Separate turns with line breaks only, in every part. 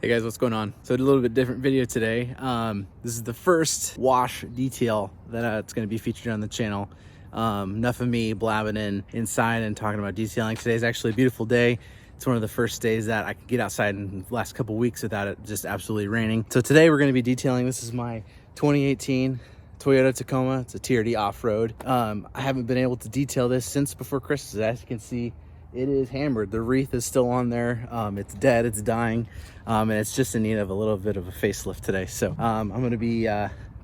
Hey guys, what's going on? So I did a little bit different video today. This is the first wash detail that it's going to be featured on the channel. Enough of me blabbing inside and talking about detailing. Today's actually a beautiful day. It's one of the first days that I could get outside in the last couple weeks without it just absolutely raining. So today we're going to be detailing. This is my 2018 Toyota Tacoma. It's a TRD off-road. I haven't been able to detail this since before Christmas. As you can see, it is hammered. The wreath is still on there. It's dead, it's dying, and it's just in need of a little bit of a facelift today. So I'm going to be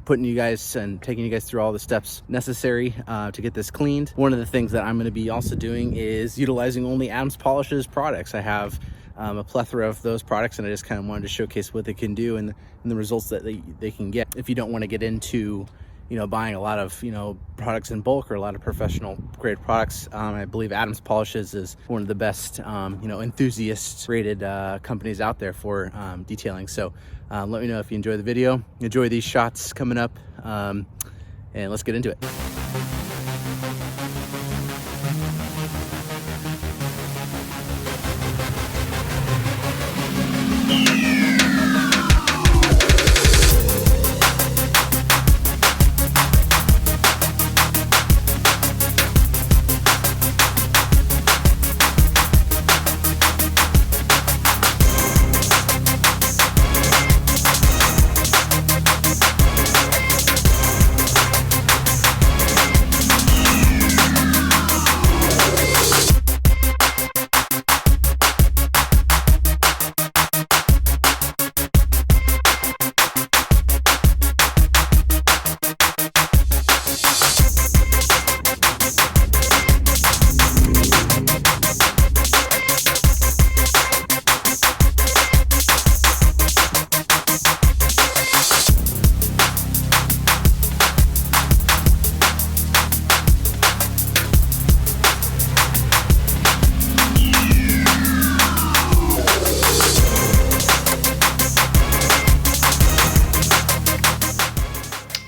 putting you guys and taking you guys through all the steps necessary to get this cleaned. One of the things that I'm going to be also doing is utilizing only Adams Polishes products. I have a plethora of those products, and I just kind of wanted to showcase what they can do and the results that they can get. If you don't want to get into buying a lot of, products in bulk or a lot of professional grade products, I believe Adams Polishes is one of the best, enthusiast rated companies out there for detailing. So let me know if you enjoy the video, enjoy these shots coming up, and let's get into it.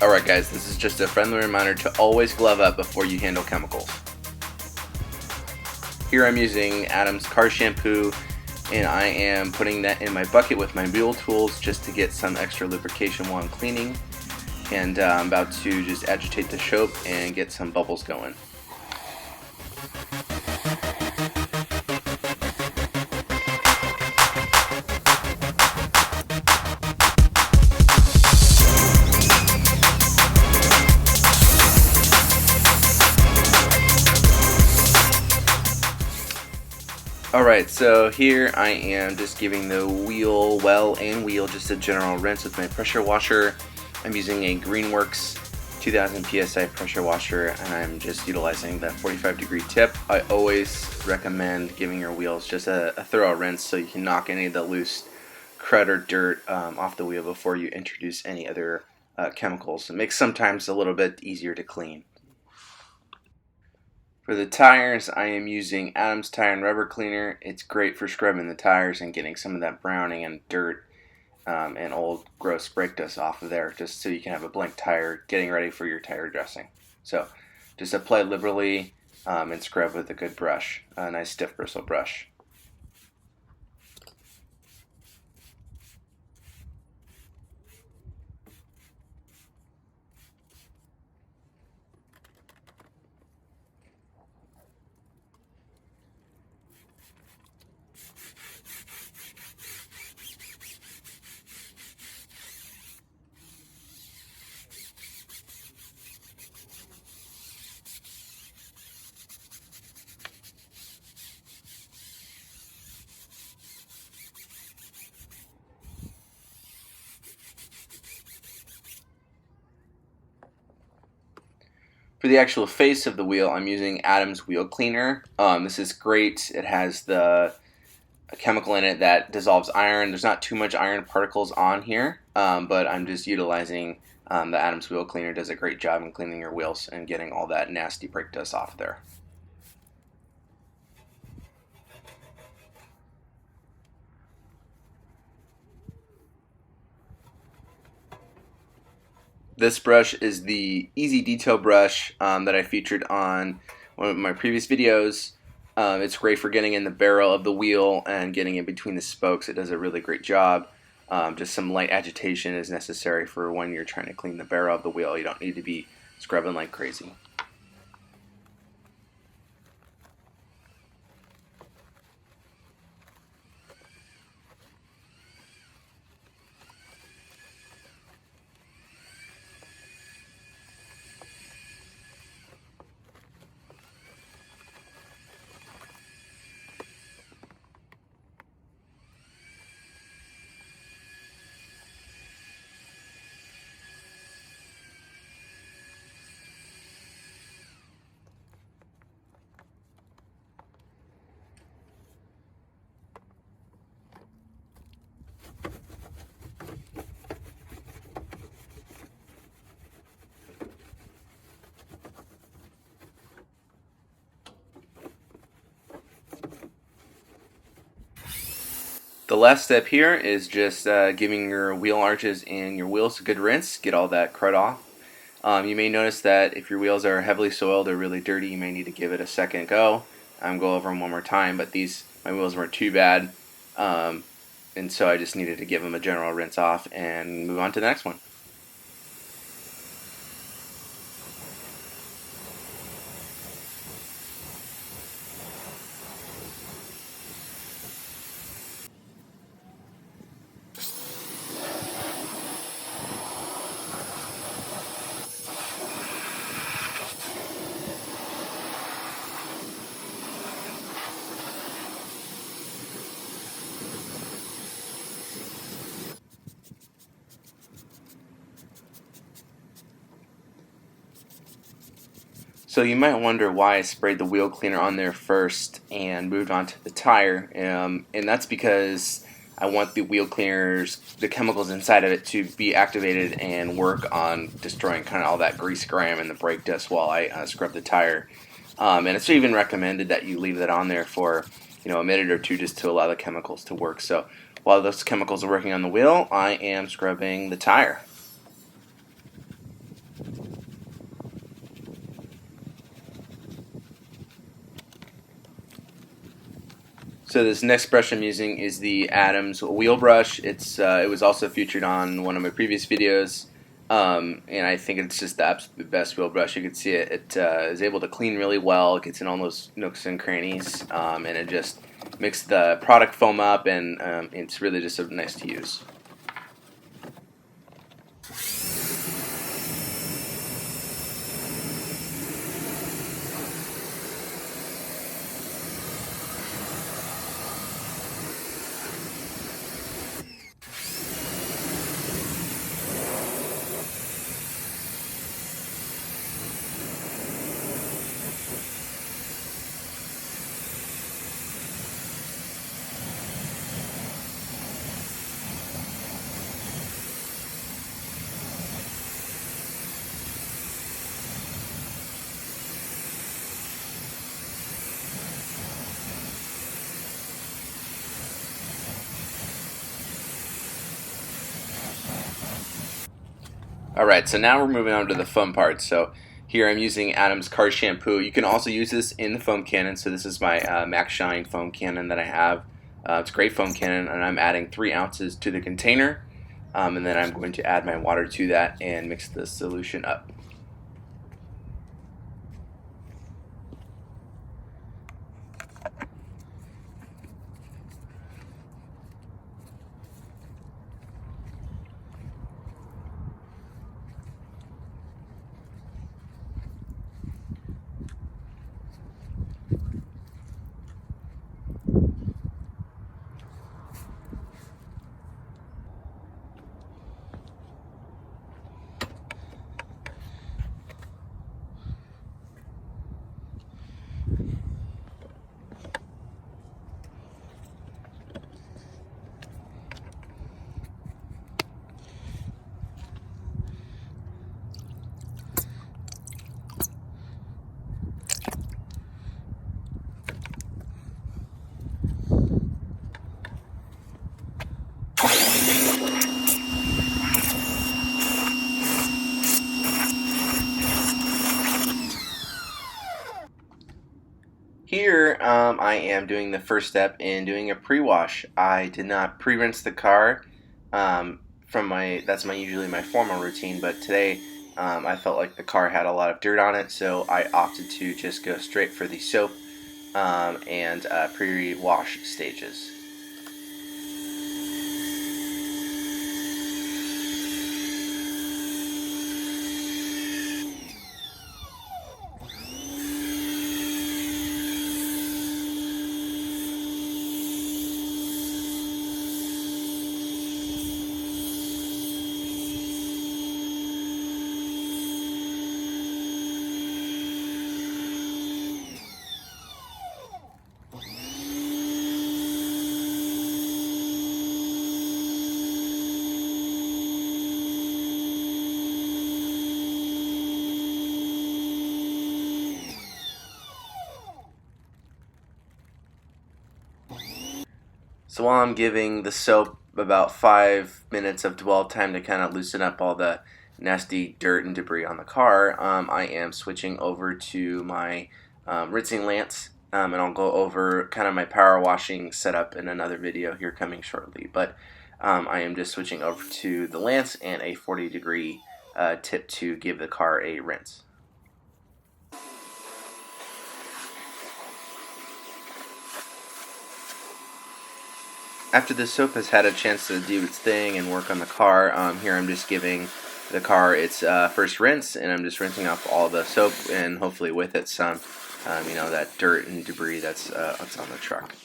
Alright guys, this is just a friendly reminder to always glove up before you handle chemicals. Here I'm using Adams car shampoo, and I am putting that in my bucket with my wheel tools just to get some extra lubrication while I'm cleaning. And I'm about to just agitate the soap and get some bubbles going. Alright, so here I am just giving the well and wheel just a general rinse with my pressure washer. I'm using a Greenworks 2000 PSI pressure washer, and I'm just utilizing the 45-degree tip. I always recommend giving your wheels just a thorough rinse so you can knock any of the loose crud or dirt off the wheel before you introduce any other chemicals. It makes sometimes a little bit easier to clean. For the tires, I am using Adams Tire and Rubber Cleaner. It's great for scrubbing the tires and getting some of that browning and dirt and old gross brake dust off of there, just so you can have a blank tire getting ready for your tire dressing. So just apply liberally and scrub with a good brush, a nice stiff bristle brush. For the actual face of the wheel, I'm using Adams Wheel Cleaner. This is great. It has a chemical in it that dissolves iron. There's not too much iron particles on here, but I'm just utilizing the Adams Wheel Cleaner. It does a great job in cleaning your wheels and getting all that nasty brake dust off there. This brush is the Easy Detail brush that I featured on one of my previous videos. It's great for getting in the barrel of the wheel and getting in between the spokes. It does a really great job. Just some light agitation is necessary for when you're trying to clean the barrel of the wheel. You don't need to be scrubbing like crazy. The last step here is just giving your wheel arches and your wheels a good rinse, get all that crud off. You may notice that if your wheels are heavily soiled or really dirty, you may need to give it a second go. Go over them one more time, but my wheels weren't too bad, and so I just needed to give them a general rinse off and move on to the next one. So you might wonder why I sprayed the wheel cleaner on there first and moved on to the tire, and that's because I want the wheel cleaners, the chemicals inside of it, to be activated and work on destroying kind of all that grease, grime, and the brake dust while I scrub the tire. And it's even recommended that you leave that on there for a minute or two just to allow the chemicals to work. So while those chemicals are working on the wheel, I am scrubbing the tire. So this next brush I'm using is the Adams wheel brush. It was also featured on one of my previous videos, and I think it's just the absolute best wheel brush. You can see it is able to clean really well. It gets in all those nooks and crannies, and it just makes the product foam up, and it's really just nice to use. Alright, so now we're moving on to the fun part. So here I'm using Adams Car Shampoo. You can also use this in the foam cannon. So this is my Max Shine foam cannon that I have. It's a great foam cannon, and I'm adding 3 ounces to the container. And then I'm going to add my water to that and mix the solution up. Here, I am doing the first step in doing a pre-wash. I did not pre-rinse the car That's usually my formal routine, but today I felt like the car had a lot of dirt on it, so I opted to just go straight for the soap and pre-wash stages. So while I'm giving the soap about 5 minutes of dwell time to kind of loosen up all the nasty dirt and debris on the car, I am switching over to my rinsing lance, and I'll go over kind of my power washing setup in another video here coming shortly. But I am just switching over to the lance and a 40-degree tip to give the car a rinse. After the soap has had a chance to do its thing and work on the car, here I'm just giving the car its first rinse, and I'm just rinsing off all the soap and hopefully with it some, that dirt and debris that's on the truck.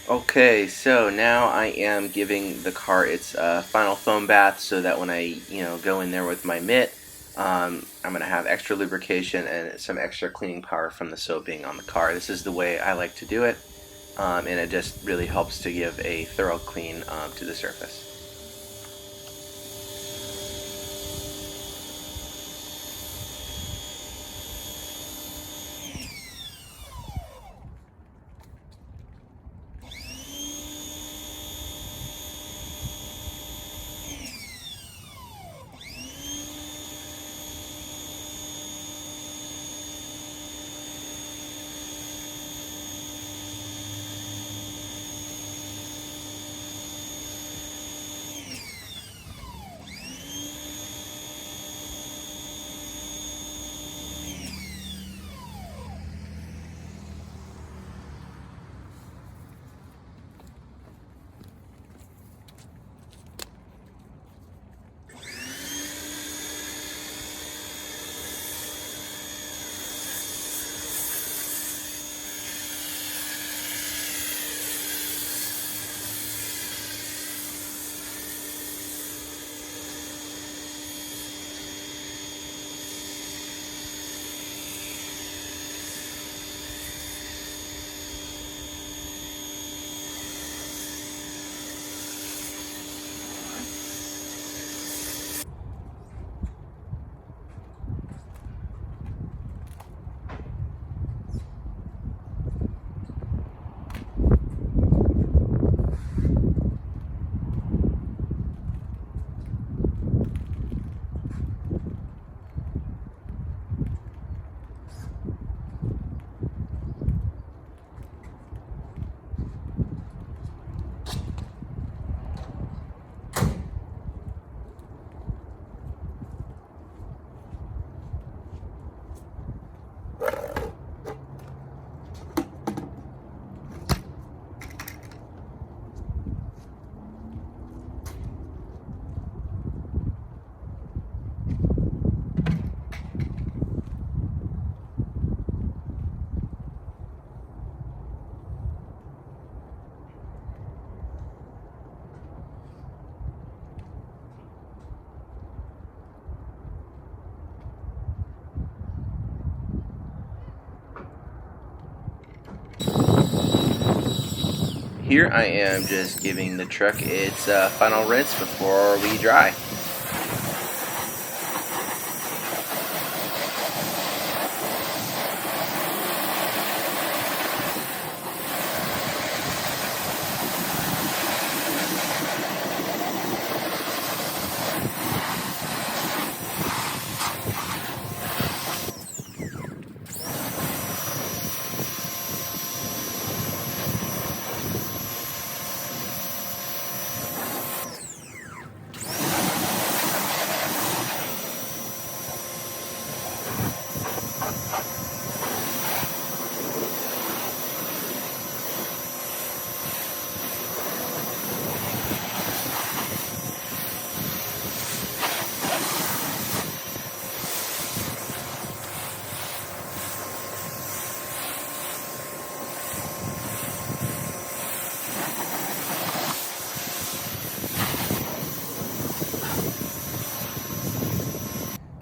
Okay, so now I am giving the car its final foam bath so that when I go in there with my mitt, I'm going to have extra lubrication and some extra cleaning power from the soap being on the car. This is the way I like to do it, and it just really helps to give a thorough clean to the surface. Here I am just giving the truck its final rinse before we dry.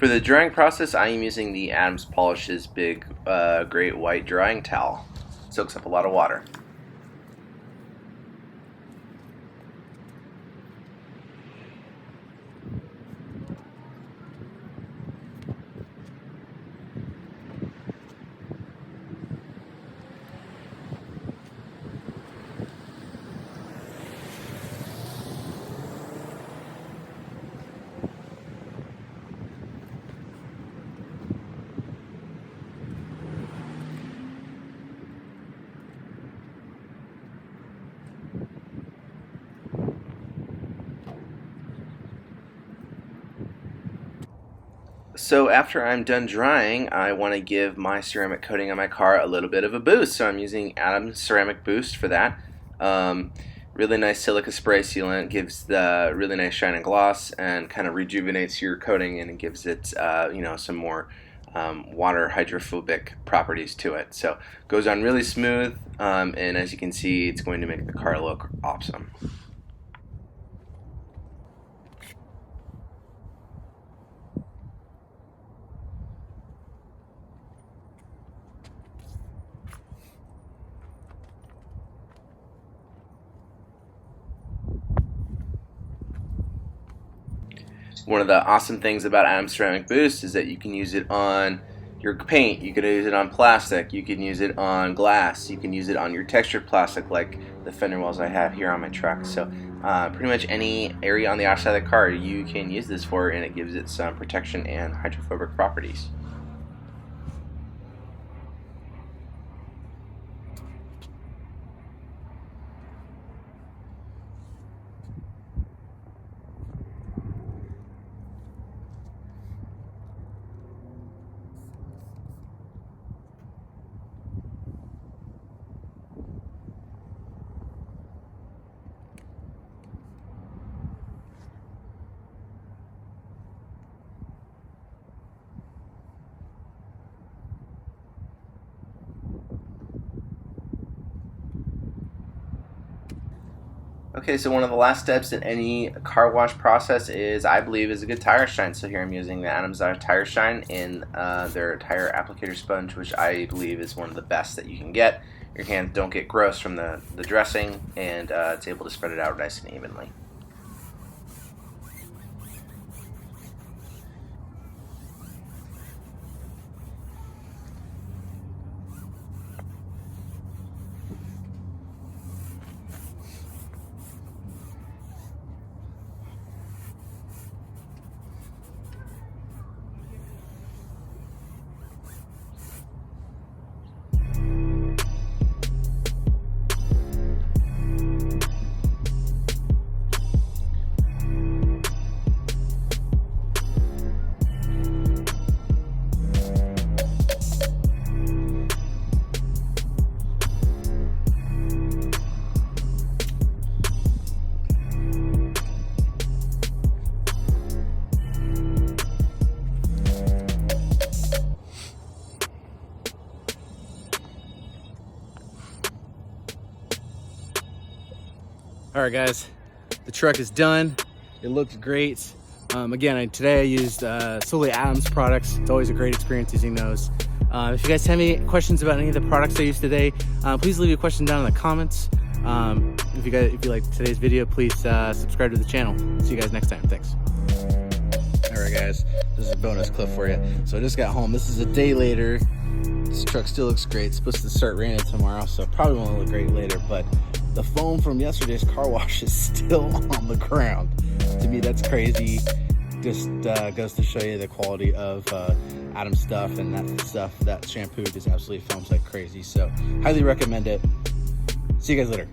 For the drying process, I am using the Adams Polish's big great white drying towel. It soaks up a lot of water. So after I'm done drying, I want to give my ceramic coating on my car a little bit of a boost. So I'm using Adams Ceramic Boost for that. Really nice silica spray sealant, gives the really nice shine and gloss, and kind of rejuvenates your coating, and it gives it some more water hydrophobic properties to it. So it goes on really smooth, and as you can see, it's going to make the car look awesome. One of the awesome things about Adams Ceramic Boost is that you can use it on your paint, you can use it on plastic, you can use it on glass, you can use it on your textured plastic like the fender wells I have here on my truck. So pretty much any area on the outside of the car you can use this for, and it gives it some protection and hydrophobic properties. Okay, so one of the last steps in any car wash process is, I believe, is a good tire shine. So here I'm using the Adams Tire Shine in their tire applicator sponge, which I believe is one of the best that you can get. Your hands don't get gross from the dressing, and it's able to spread it out nice and evenly.
All right, guys, the truck is done. It looks great. Again, today I used solely Adams products. It's always a great experience using those. If you guys have any questions about any of the products I used today, please leave a question down in the comments. If you like today's video, please subscribe to the channel. See you guys next time. Thanks. All right, guys, this is a bonus clip for you. So I just got home. This is a day later. This truck still looks great. It's supposed to start raining tomorrow, so probably won't look great later, but the foam from yesterday's car wash is still on the ground. To me, that's crazy. Just goes to show you the quality of Adams stuff, and that shampoo just absolutely foams like crazy. So highly recommend it. See you guys later.